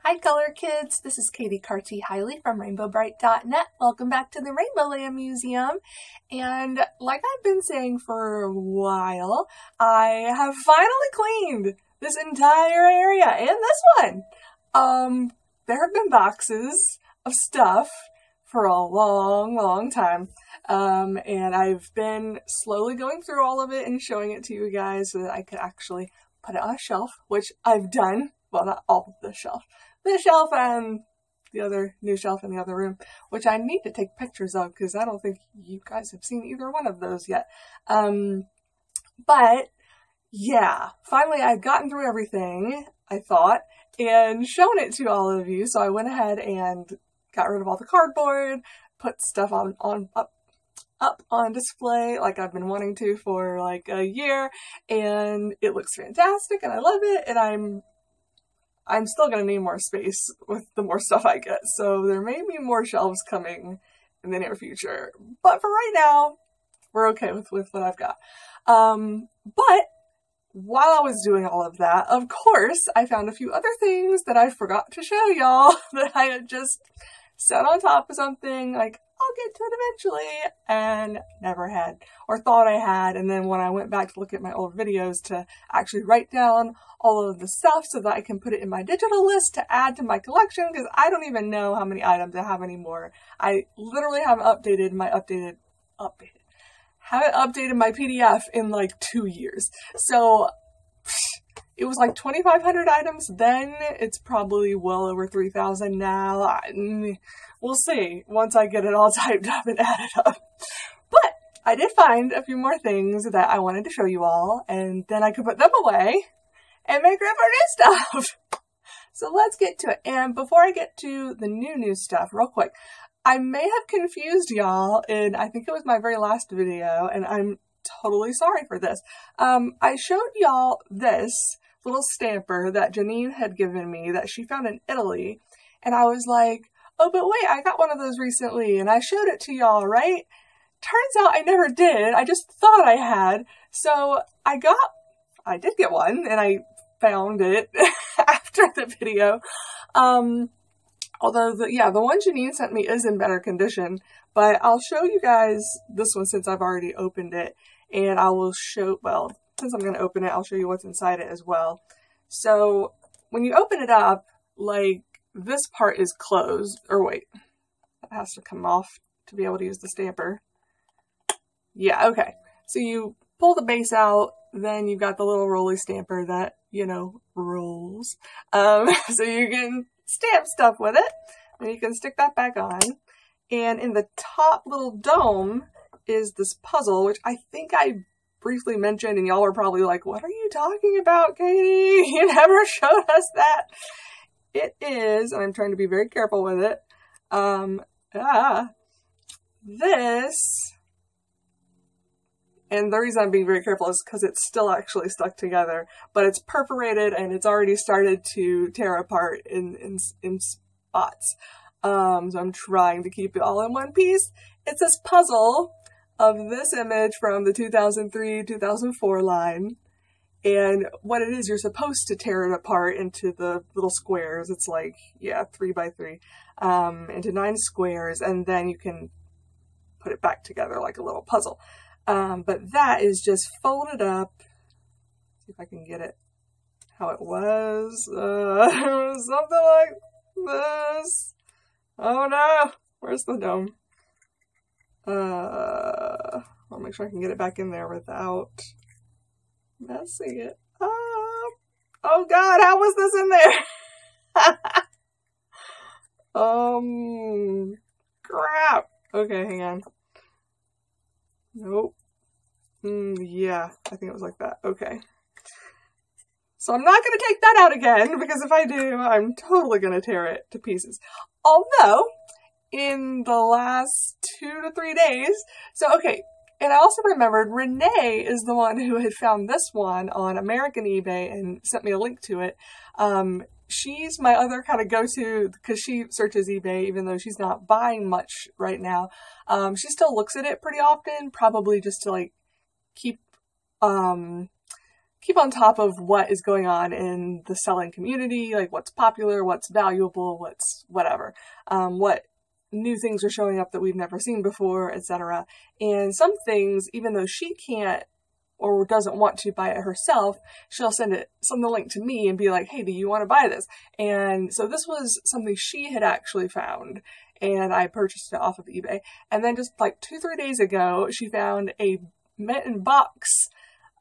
Hi Color Kids, this is Katie Carty-Hiley from RainbowBrite.net. Welcome back to the Rainbow Land Museum. And like I've been saying for a while, I have finally cleaned this entire area and this one. There have been boxes of stuff for a long time. And I've been slowly going through all of it and showing it to you guys so that I could actually put it on a shelf, which I've done. Well, not all of the shelf. The shelf and the other new shelf in the other room, which I need to take pictures of because I don't think you guys have seen either one of those yet. But yeah, finally I've gotten through everything, I thought, and shown it to all of you. So I went ahead and got rid of all the cardboard, put stuff up on display like I've been wanting to for like a year, and it looks fantastic and I love it, and I'm still going to need more space with the more stuff I get, so there may be more shelves coming in the near future. But for right now, we're okay with what I've got. But while I was doing all of that, of course, I found a few other things that I forgot to show y'all that I had just set on top of something, like, I'll get to it eventually, and never had, or thought I had. And then when I went back to look at my old videos to actually write down all of the stuff so that I can put it in my digital list to add to my collection, because I don't even know how many items I have anymore. I literally haven't updated my haven't updated my PDF in like 2 years. So it was like 2,500 items then. It's probably well over 3,000 now. We'll see once I get it all typed up and added up. But I did find a few more things that I wanted to show you all, and then I could put them away and make room for new stuff. So let's get to it. And before I get to the new stuff, real quick, I may have confused y'all in, I think it was my very last video, and I'm totally sorry for this. I showed y'all this little stamper that Janine had given me that she found in Italy, and I was like, oh, but wait, I got one of those recently, and I showed it to y'all, right? Turns out I never did. I just thought I had. So I did get one, and I found it after the video. Although the one Janine sent me is in better condition, but I'll show you guys this one since I've already opened it, and I will show, well, since I'm going to open it, I'll show you what's inside it as well. So when you open it up, like, this part is closed, or wait, that has to come off to be able to use the stamper. Yeah, okay. So you pull the base out, then you've got the little rolly stamper that, you know, rolls. So you can stamp stuff with it, and you can stick that back on. And in the top little dome is this puzzle, which I think I briefly mentioned, and y'all were probably like, what are you talking about, Katie? You never showed us that. It is, and I'm trying to be very careful with it, this, and the reason I'm being very careful is because it's still actually stuck together, but it's perforated and it's already started to tear apart in spots. So I'm trying to keep it all in one piece. It's this puzzle of this image from the 2003-2004 line. And what it is, you're supposed to tear it apart into the little squares. It's like, yeah, 3 by 3, into 9 squares, and then you can put it back together like a little puzzle. But that is just folded up. See if I can get it how it was. Something like this. Oh no, where's the dome? I'll make sure I can get it back in there without messing it up. Oh god, how was this in there? Crap. Okay, hang on. Nope. Yeah, I think it was like that. Okay. So I'm not going to take that out again, because if I do, I'm totally going to tear it to pieces. Although, in the last 2 to 3 days, so okay, and I also remembered Renee is the one who had found this one on American eBay and sent me a link to it. She's my other kind of go-to, because she searches eBay, even though she's not buying much right now. She still looks at it pretty often, probably just to like keep keep on top of what is going on in the selling community, like what's popular, what's valuable, what's whatever, what new things are showing up that we've never seen before, etc. And some things, even though she can't or doesn't want to buy it herself, she'll send the link to me and be like, hey, do you want to buy this? And so this was something she had actually found, and I purchased it off of eBay. And then just like 2-3 days ago, she found a mint in box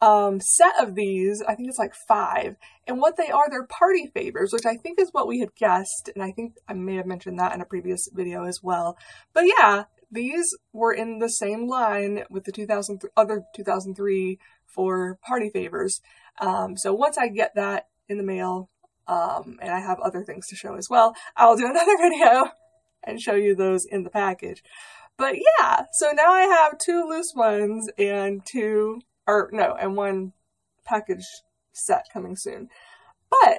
set of these. I think it's like 5. And what they are, they're party favors, which I think is what we had guessed. And I think I may have mentioned that in a previous video as well. But yeah, these were in the same line with the other 2003 for party favors. So once I get that in the mail, and I have other things to show as well, I'll do another video and show you those in the package. But yeah, so now I have 2 loose ones and one package set coming soon. But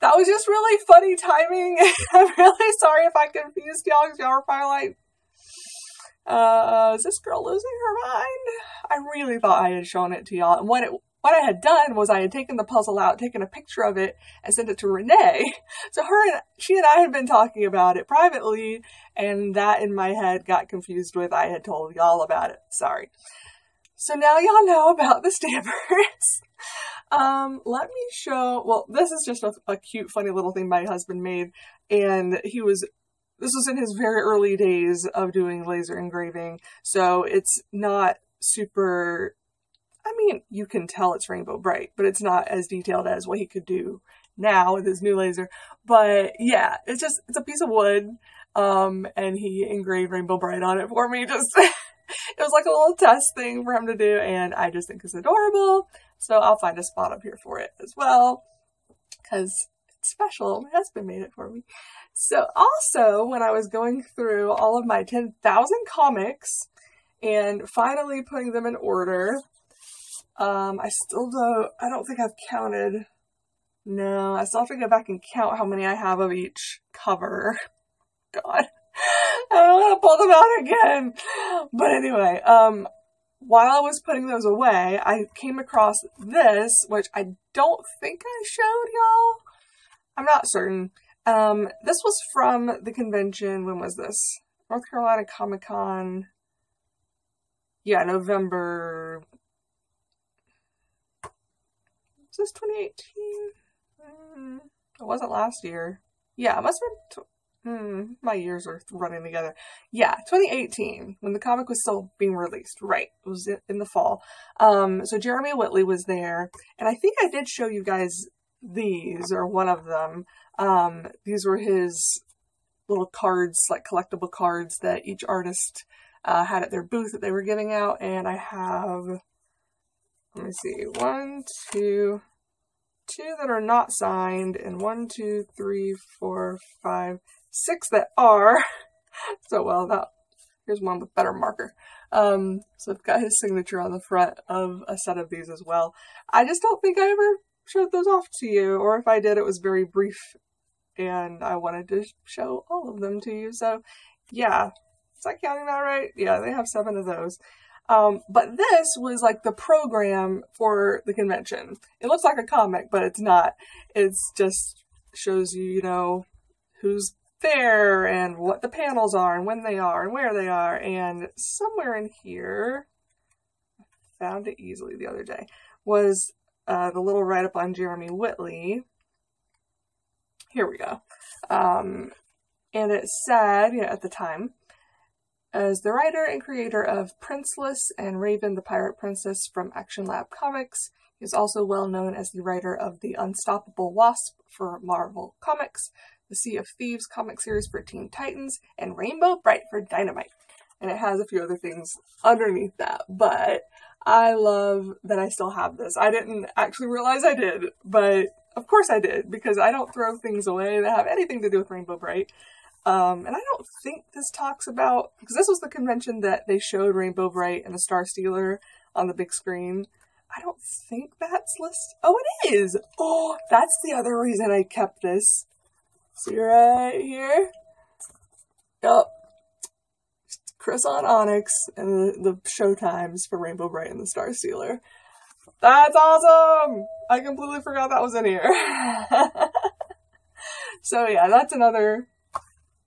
that was just really funny timing. I'm really sorry if I confused y'all, because y'all were probably like, is this girl losing her mind? I really thought I had shown it to y'all. And what I had done was I had taken the puzzle out, taken a picture of it, and sent it to Renee. So she and I had been talking about it privately, and that in my head got confused with I had told y'all about it. Sorry. So now y'all know about the stampers. Let me show, well, this is just a cute, funny little thing my husband made, and this was in his very early days of doing laser engraving, so it's not super, I mean, you can tell it's Rainbow Brite, but it's not as detailed as what he could do now with his new laser. But yeah, it's a piece of wood, and he engraved Rainbow Brite on it for me. It was like a little test thing for him to do, and I just think it's adorable. So I'll find a spot up here for it as well, because it's special. My husband made it for me. So also, when I was going through all of my 10,000 comics and finally putting them in order, I don't think I've counted. No, I still have to go back and count how many I have of each cover. God. I don't want to pull them out again. But anyway, while I was putting those away, I came across this, which I don't think I showed y'all. I'm not certain. This was from the convention. When was this? North Carolina Comic Con. Yeah, November. Was this 2018? It wasn't last year. Yeah, it must have been. My years are running together. Yeah, 2018, when the comic was still being released. Right, it was in the fall. So Jeremy Whitley was there, and I think I did show you guys these, or one of them. These were his little cards, like collectible cards that each artist had at their booth that they were giving out, and I have, let me see, 1, 2 that are not signed, and 1, 2, 3, 4, 5, 6 that are. So, well, here's one with better marker. So I've got his signature on the front of a set of these as well. I just don't think I ever showed those off to you, or if I did, it was very brief, and I wanted to show all of them to you. So, yeah. Is that counting that right? Yeah, they have 7 of those. But this was like the program for the convention. It looks like a comic, but it's not. It's just shows you, you know, who's there and what the panels are and when they are and where they are. And somewhere in here, I found it easily the other day, was the little write-up on Jeremy Whitley. Here we go. And it said, you know, at the time, as the writer and creator of Princeless and Raven the Pirate Princess from Action Lab Comics, he is also well known as the writer of The Unstoppable Wasp for Marvel Comics, the Sea of Thieves comic series for Teen Titans, and Rainbow Brite for Dynamite. And it has a few other things underneath that, but I love that I still have this. I didn't actually realize I did, but of course I did, because I don't throw things away that have anything to do with Rainbow Brite. And I don't think this talks about, because this was the convention that they showed Rainbow Brite and the Star Stealer on the big screen. I don't think that's listed. Oh, it is! Oh, that's the other reason I kept this. See right here? Yup. Chris on Onyx and the show times for Rainbow Brite and the Star Stealer. That's awesome! I completely forgot that was in here. So yeah, that's another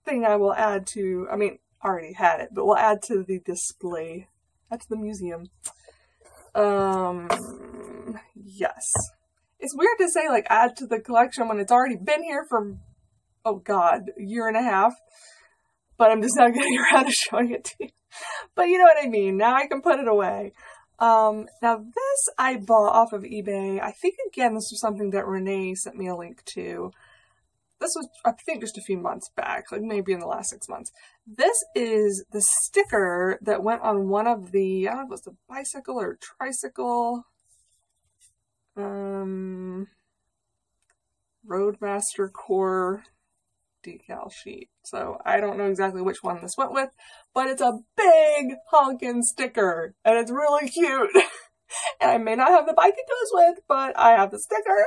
thing I will add to, I mean, I already had it, but we'll add to the display. That's the museum. Yes. It's weird to say, like, add to the collection when it's already been here for, oh god, a year and a half. But I'm just not getting around to showing it to you. But you know what I mean. Now I can put it away. Now this I bought off of eBay. I think, again, this was something that Renee sent me a link to. This was, I think, just a few months back, like maybe in the last 6 months. This is the sticker that went on one of the, I don't know if it was the bicycle or tricycle, Roadmaster Core decal sheet. So I don't know exactly which one this went with, but it's a big honkin' sticker, and it's really cute. And I may not have the bike it goes with, but I have the sticker,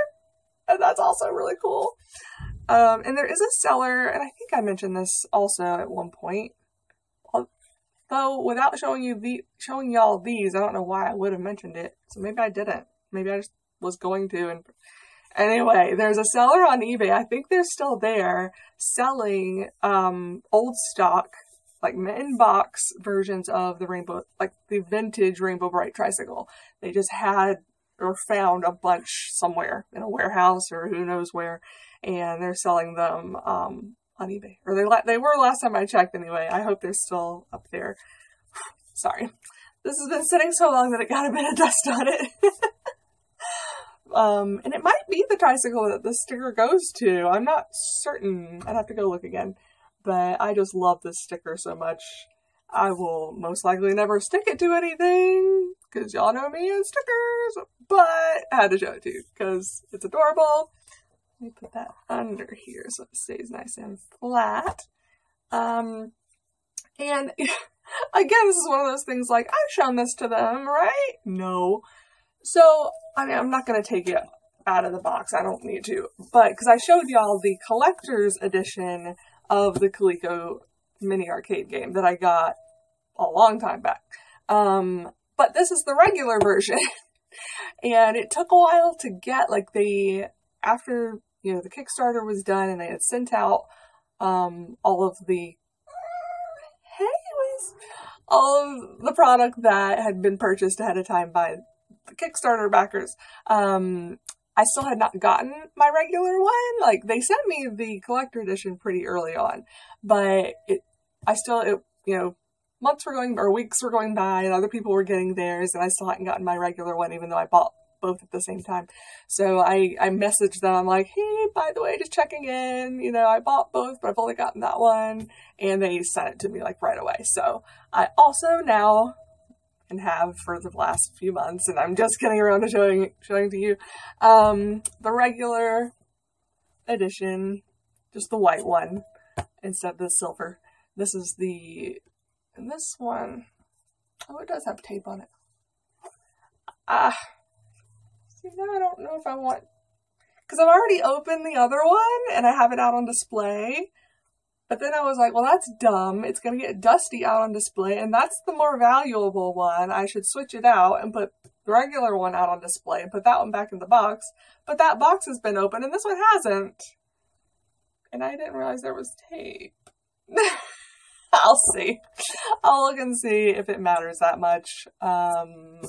and that's also really cool. And there is a seller, and I think I mentioned this also at one point. Though without showing y'all these, I don't know why I would have mentioned it. So maybe I didn't. Maybe I just was going to. And anyway, there's a seller on eBay. I think they're still there selling old stock, like in box versions of the Rainbow, like the vintage Rainbow Brite tricycle. They just had or found a bunch somewhere in a warehouse or who knows where. And they're selling them on eBay. Or they were last time I checked anyway. I hope they're still up there. Sorry. This has been sitting so long that it got a bit of dust on it. And it might be the tricycle that the sticker goes to. I'm not certain. I'd have to go look again. But I just love this sticker so much. I will most likely never stick it to anything. Because y'all know me and stickers. But I had to show it to you. Because it's adorable. Let me put that under here so it stays nice and flat. And again, this is one of those things like, I've shown this to them, right? No. So, I mean, I'm not going to take it out of the box. I don't need to. But, because I showed y'all the collector's edition of the Coleco mini arcade game that I got a long time back. But this is the regular version. And it took a while to get, like, after, you know, the Kickstarter was done and they had sent out all of the product that had been purchased ahead of time by the Kickstarter backers. I still had not gotten my regular one. Like, they sent me the collector edition pretty early on, but you know, months were going, or weeks were going by and other people were getting theirs and I still hadn't gotten my regular one even though I bought both at the same time. So I messaged them. I'm like, hey, by the way, just checking in. You know, I bought both, but I've only gotten that one. And they sent it to me like right away. So I also now, and have for the last few months, and I'm just getting around to showing to you, the regular edition, just the white one instead of the silver. This is and this one, oh, it does have tape on it. See, now I don't know if I want, because I've already opened the other one and I have it out on display. But then I was like, well, that's dumb. It's going to get dusty out on display, and that's the more valuable one. I should switch it out and put the regular one out on display and put that one back in the box. But that box has been opened and this one hasn't. And I didn't realize there was tape. I'll see. I'll look and see if it matters that much. I'll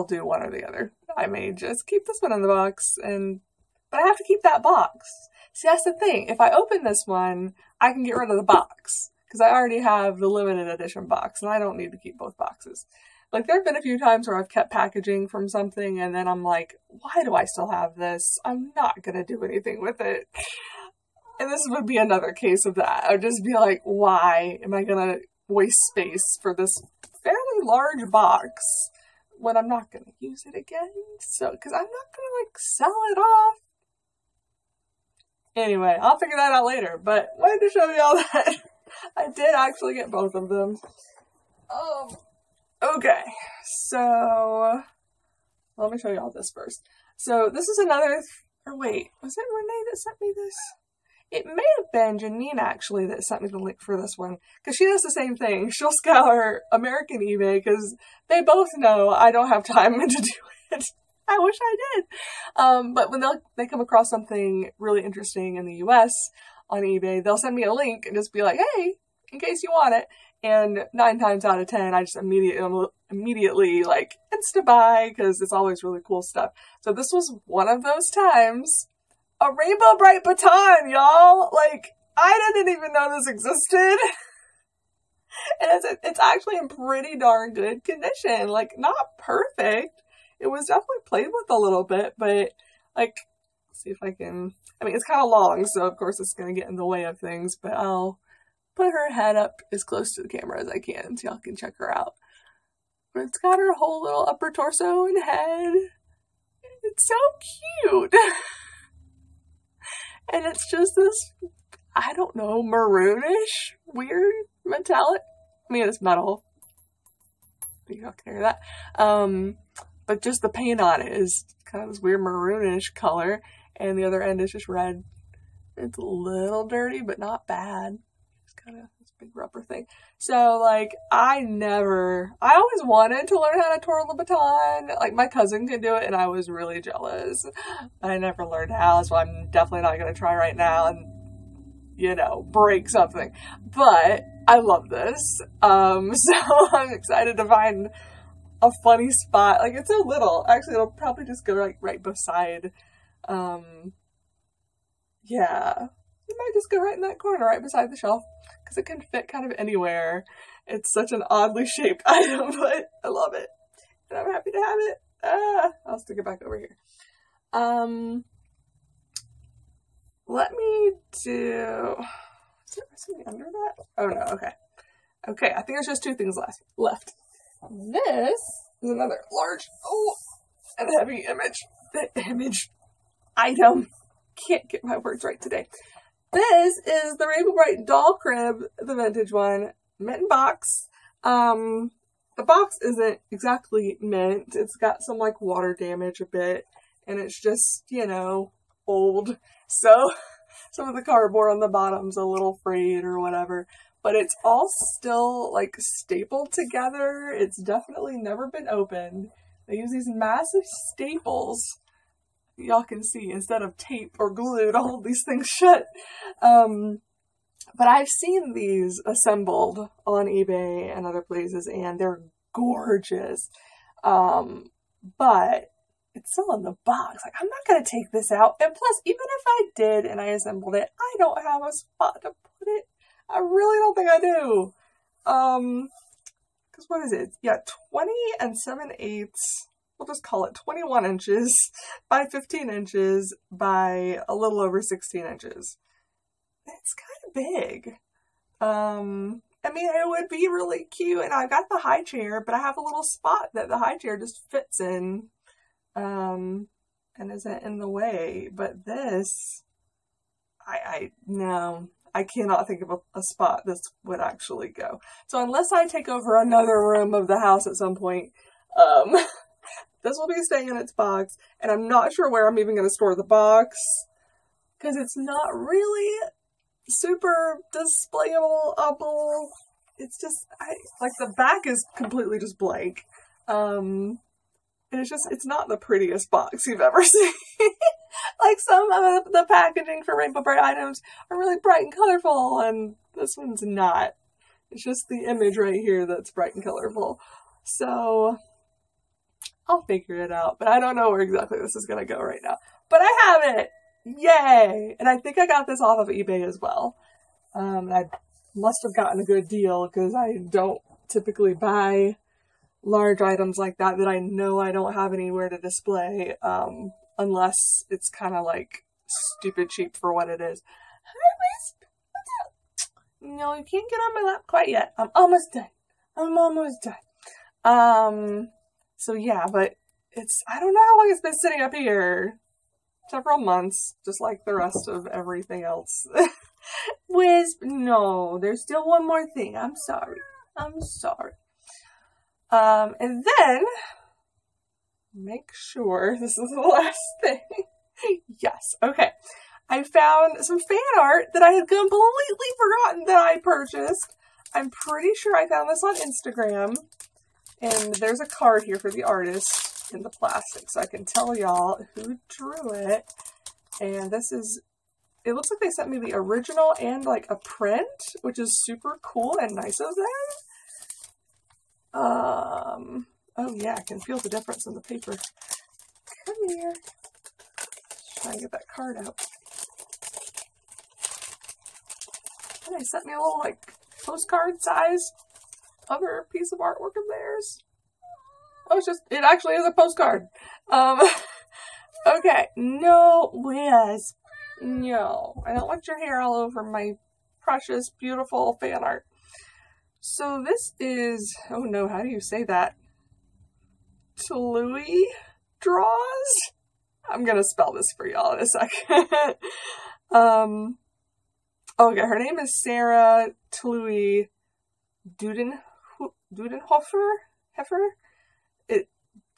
do one or the other. I may just keep this one in the box, but I have to keep that box. See, that's the thing. If I open this one, I can get rid of the box because I already have the limited edition box and I don't need to keep both boxes. Like, there have been a few times where I've kept packaging from something and then I'm like, why do I still have this? I'm not going to do anything with it. And this would be another case of that. I would just be like, why am I going to waste space for this fairly large box when I'm not going to use it again? So, because I'm not going to, like, sell it off. Anyway, I'll figure that out later, but wanted to show y'all that I did actually get both of them. Okay, so let me show y'all this first. So this is another, or wait, was it Renee that sent me this? It may have been Janine actually that sent me the link for this one, because she does the same thing. She'll scour American eBay because they both know I don't have time to do it. I wish I did. But when they come across something really interesting in the US on eBay, they'll send me a link and just be like, hey, in case you want it. And 9 times out of 10, I just immediately like insta buy because it's always really cool stuff. So this was one of those times. A Rainbow Brite baton, y'all! Like, I didn't even know this existed. And it's actually in pretty darn good condition. Like, not perfect. It was definitely played with a little bit, but, like, let's see if I can... I mean, it's kind of long, so of course it's going to get in the way of things, but I'll put her head up as close to the camera as I can so y'all can check her out. But it's got her whole little upper torso and head. It's so cute! And it's just this, I don't know, maroonish, weird, metallic. I mean, it's metal. You can hear that. But just the paint on it is kind of this weird maroonish color. And the other end is just red. It's a little dirty, but not bad. It's kind of this big rubber thing. So, like, I always wanted to learn how to twirl the baton. Like, my cousin could do it, and I was really jealous. I never learned how, so I'm definitely not going to try right now and, you know, break something. But I love this. So I'm excited to find a funny spot. Like, it's so little. Actually, it'll probably just go, like, right beside, yeah. It might just go right in that corner, right beside the shelf, because it can fit kind of anywhere. It's such an oddly shaped item, but I love it. And I'm happy to have it. I'll stick it back over here. Let me do... Is there something under that? Oh no, okay. Okay, I think there's just 2 things left. This is another large, and heavy image item. Can't get my words right today. This is the Rainbow Brite doll crib, the vintage one, mint box. The box isn't exactly mint. It's got some like water damage a bit, and it's just, you know, old. So some of the cardboard on the bottom's a little frayed or whatever, but it's all still like stapled together. It's definitely never been opened. They use these massive staples, y'all can see, instead of tape or glue to hold these things shut. But I've seen these assembled on eBay and other places, and they're gorgeous. But it's still in the box. Like, I'm not going to take this out. And plus, even if I did and I assembled it, I don't have a spot to put it. I really don't think I do. Because what is it? Yeah, 20 7/8. We'll just call it 21 inches by 15 inches by a little over 16 inches. It's kind of big. I mean, it would be really cute, and I've got the high chair, but I have a little spot that the high chair just fits in, and isn't in the way. But this, no, I cannot think of a spot this would actually go. So unless I take over another room of the house at some point, this will be staying in its box, and I'm not sure where I'm even going to store the box, because it's not really super displayable. It's just, like, the back is completely just blank. And it's not the prettiest box you've ever seen. Like, some of the packaging for Rainbow Brite items are really bright and colorful, and this one's not. It's just the image right here that's bright and colorful. So I'll figure it out, but I don't know where exactly this is going to go right now. But I have it! Yay! And I think I got this off of eBay as well. I must have gotten a good deal, because I don't typically buy large items like that I know I don't have anywhere to display, unless it's kind of like stupid cheap for what it is. Hi, Wisp! What's up? No, you can't get on my lap quite yet. I'm almost done. So yeah, but I don't know how long it's been sitting up here. Several months, just like the rest of everything else. Wisp, no, there's still one more thing. I'm sorry. And then, make sure this is the last thing. Yes, okay. I found some fan art that I had completely forgotten that I purchased. I'm pretty sure I found this on Instagram. And there's a card here for the artist in the plastic, so I can tell y'all who drew it. And this is, it looks like they sent me the original and like a print, which is super cool and nice of them. Oh yeah, I can feel the difference in the paper. Come here. Try and get that card out. And they sent me a little like postcard size other piece of artwork of theirs. Oh, it actually is a postcard. Okay, no, Liz. No, I don't want your hair all over my precious, beautiful fan art. So this is, oh no, how do you say that? Tului Draws? I'm gonna spell this for y'all in a second. Okay, her name is Sarah Tului Dudenhofer? It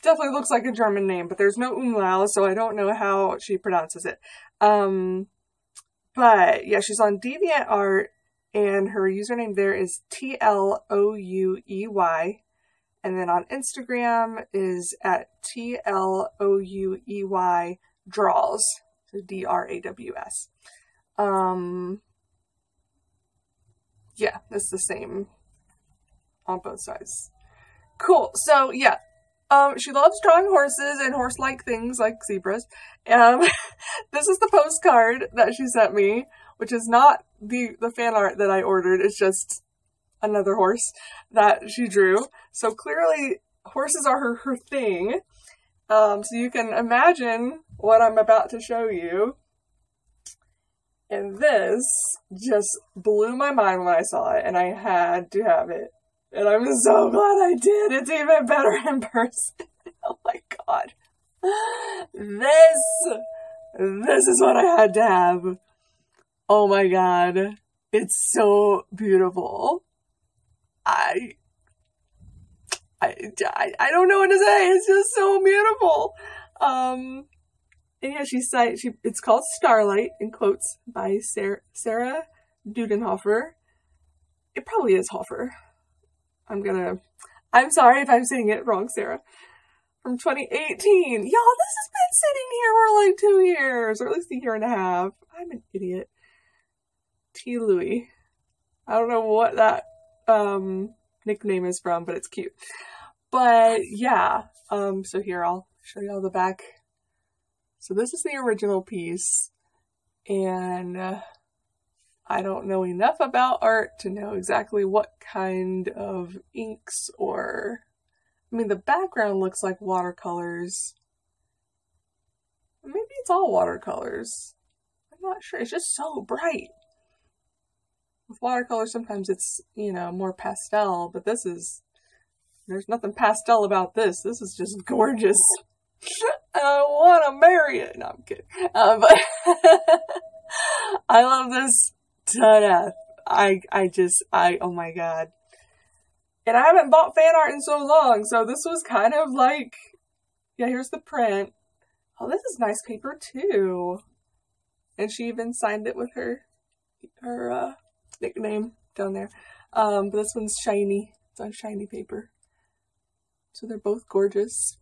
definitely looks like a German name, but there's no umlaut, so I don't know how she pronounces it. But yeah, she's on DeviantArt, and her username there is TLOUEY. And then on Instagram is at TLOUEY Draws. So DRAWS. Yeah, it's the same on both sides. Cool. So yeah, she loves drawing horses and horse-like things like zebras. This is the postcard that she sent me, which is not the fan art that I ordered. It's just another horse that she drew. So clearly horses are her thing. So you can imagine what I'm about to show you. And this just blew my mind when I saw it, and I had to have it. And I'm so glad I did. It's even better in person. Oh my god. This is what I had to have. Oh my god. It's so beautiful. I don't know what to say. It's just so beautiful. And yeah, it's called Starlight, in quotes, by Sarah Dudenhofer. It probably is Hofer. I'm sorry if I'm saying it wrong, Sarah. From 2018. Y'all, this has been sitting here for like 2 years, or at least a year and a half. I'm an idiot. T. Louis. I don't know what that nickname is from, but it's cute. But yeah, so here I'll show y'all the back. So this is the original piece, and I don't know enough about art to know exactly what kind of inks or, I mean, the background looks like watercolors. Maybe it's all watercolors. I'm not sure. It's just so bright. With watercolors, sometimes it's, you know, more pastel, but there's nothing pastel about this. This is just gorgeous. I want to marry it. No, I'm kidding. But I love this to death. Oh my god. And I haven't bought fan art in so long, so this was kind of like, yeah, here's the print. Oh, this is nice paper too. And she even signed it with her nickname down there. But this one's shiny. It's on shiny paper. So they're both gorgeous.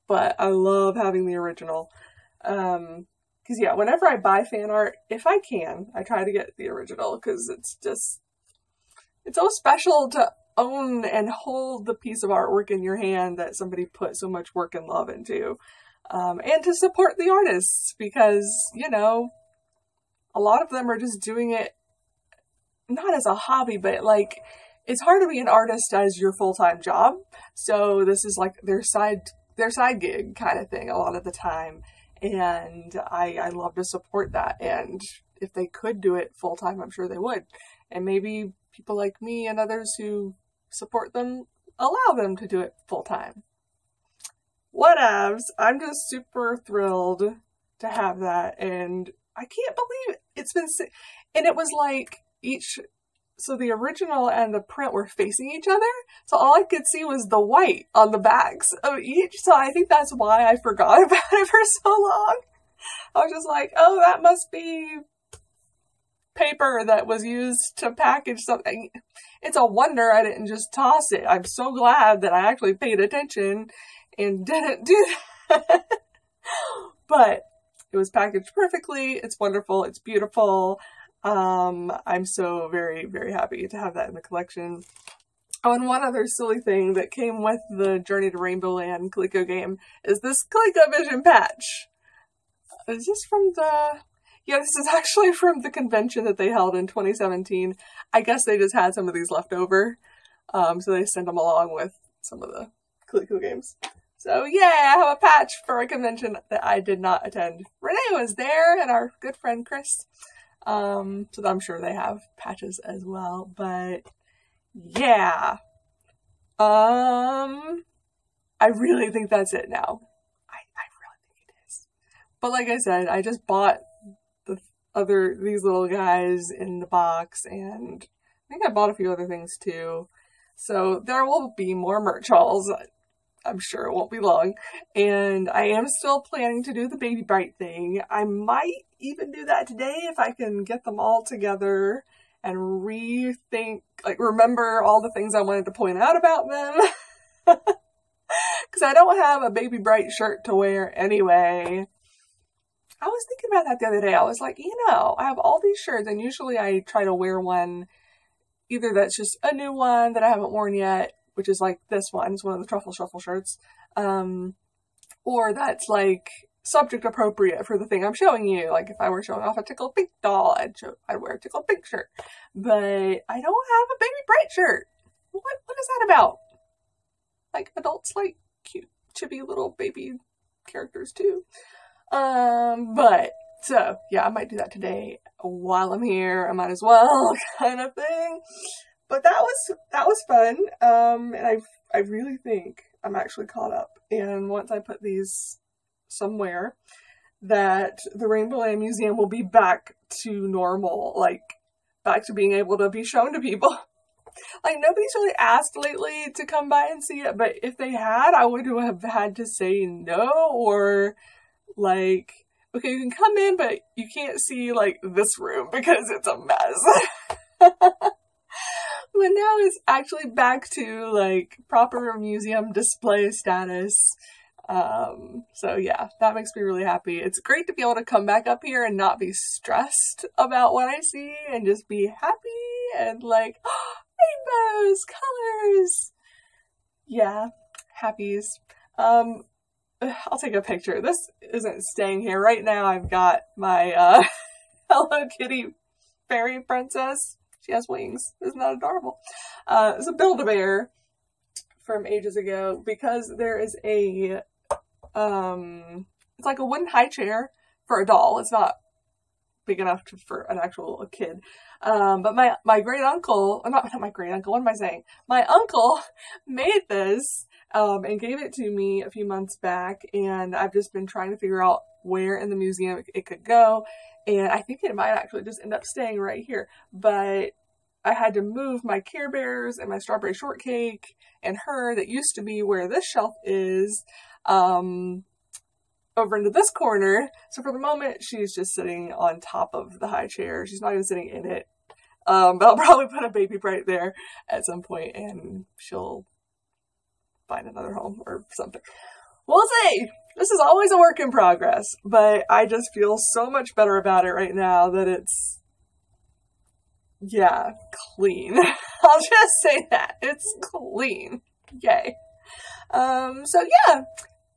But I love having the original. Because yeah, whenever I buy fan art, if I can, I try to get the original, because it's so special to own and hold the piece of artwork in your hand that somebody put so much work and love into. And to support the artists, because, you know, a lot of them are just doing it not as a hobby, but like, it's hard to be an artist as your full-time job. So this is like their side gig kind of thing a lot of the time. And I love to support that. And if they could do it full-time, I'm sure they would. And maybe people like me and others who support them allow them to do it full-time. Whatevs. I'm just super thrilled to have that. And I can't believe it's been, and it was like so the original and the print were facing each other. So all I could see was the white on the backs of each. So I think that's why I forgot about it for so long. I was just like, oh, that must be paper that was used to package something. It's a wonder I didn't just toss it. I'm so glad that I actually paid attention and didn't do that. But it was packaged perfectly. It's wonderful. It's beautiful. I'm so very, very happy to have that in the collection. Oh, and one other silly thing that came with the Journey to Rainbow Land Coleco game is this ColecoVision patch. Is this from the... Yeah, this is actually from the convention that they held in 2017. I guess they just had some of these left over. So they sent them along with some of the Coleco games. So yeah, I have a patch for a convention that I did not attend. Renee was there, and our good friend Chris. So I'm sure they have patches as well. But yeah. I really think that's it now. I really think it is. But like I said, I just bought these little guys in the box, and I think I bought a few other things too. So there will be more merch hauls. I'm sure it won't be long. And I am still planning to do the Baby Bright thing. I might even do that today if I can get them all together and rethink, like remember all the things I wanted to point out about them. Because I don't have a Baby Bright shirt to wear anyway. I was thinking about that the other day. I was like, I have all these shirts, and usually I try to wear one, either that's just a new one that I haven't worn yet, which is like this one. It's one of the Truffle Shuffle shirts. Or that's like subject appropriate for the thing I'm showing you. Like if I were showing off a Tickle Pink doll, I'd wear a Tickle Pink shirt. But I don't have a Baby Bright shirt. What is that about? Like adults like cute, chibi little baby characters too. But so yeah, I might do that today while I'm here. I might as well, kind of thing. But that was fun. And I really think I'm actually caught up. And once I put these somewhere, that the Rainbow Land Museum will be back to normal, like back to being able to be shown to people. Like nobody's really asked lately to come by and see it, but if they had, I would have had to say no, or like, okay, you can come in, but you can't see like this room because it's a mess. But now it's actually back to like proper museum display status. So yeah, that makes me really happy. It's great to be able to come back up here and not be stressed about what I see and just be happy and like, oh, rainbows, colors. Yeah, happies. I'll take a picture. This isn't staying here. Right now I've got my Hello Kitty fairy princess. She has wings. Isn't that adorable? It's a Build-A-Bear from ages ago, because there is a it's like a wooden high chair for a doll. It's not big enough for an actual kid. But my great uncle, not my great uncle, what am I saying? My uncle made this and gave it to me a few months back, and I've just been trying to figure out where in the museum it could go, and I think it might actually just end up staying right here. But I had to move my Care Bears and my strawberry shortcake and her that used to be where this shelf is over into this corner. So for the moment, she's just sitting on top of the high chair. She's not even sitting in it. But I'll probably put a Baby Bright there at some point, and she'll find another home or something. We'll see. This is always a work in progress, but I just feel so much better about it right now that it's, yeah, clean. I'll just say that. It's clean. Yay. So yeah.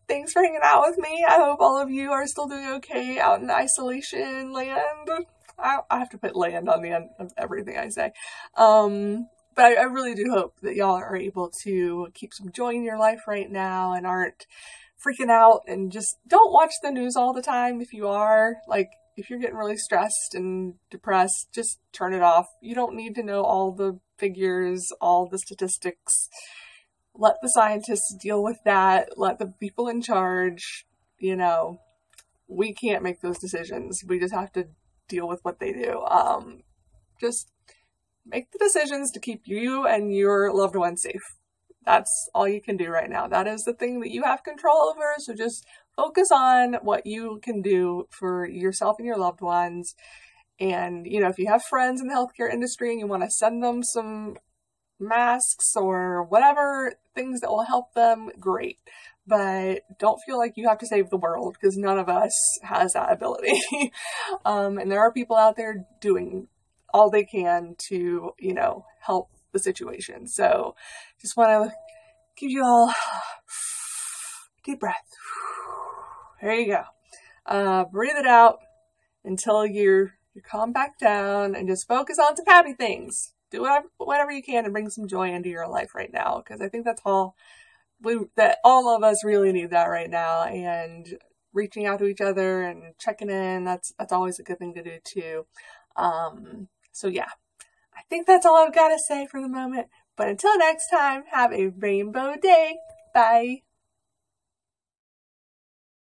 Thanks for hanging out with me. I hope all of you are still doing okay out in isolation land. I have to put land on the end of everything I say. But I really do hope that y'all are able to keep some joy in your life right now and aren't freaking out, and just don't watch the news all the time. If you are, like, if you're getting really stressed and depressed, just turn it off. You don't need to know all the figures, all the statistics. Let the scientists deal with that. Let the people in charge, we can't make those decisions. We just have to deal with what they do. Just make the decisions to keep you and your loved ones safe. That's all you can do right now. That is the thing that you have control over. So just focus on what you can do for yourself and your loved ones. And, you know, if you have friends in the healthcare industry and you want to send them some masks or whatever things that will help them, great. But don't feel like you have to save the world, because none of us has that ability. And there are people out there doing all they can to, you know, help the situation. So just want to give you all deep breath. There you go. Breathe it out until you're calm back down, and just focus on some happy things. Do whatever you can to bring some joy into your life right now, because I think that's all all of us really need that right now. And reaching out to each other and checking in, that's always a good thing to do too. So yeah, I think that's all I've got to say for the moment. But until next time, have a rainbow day. Bye.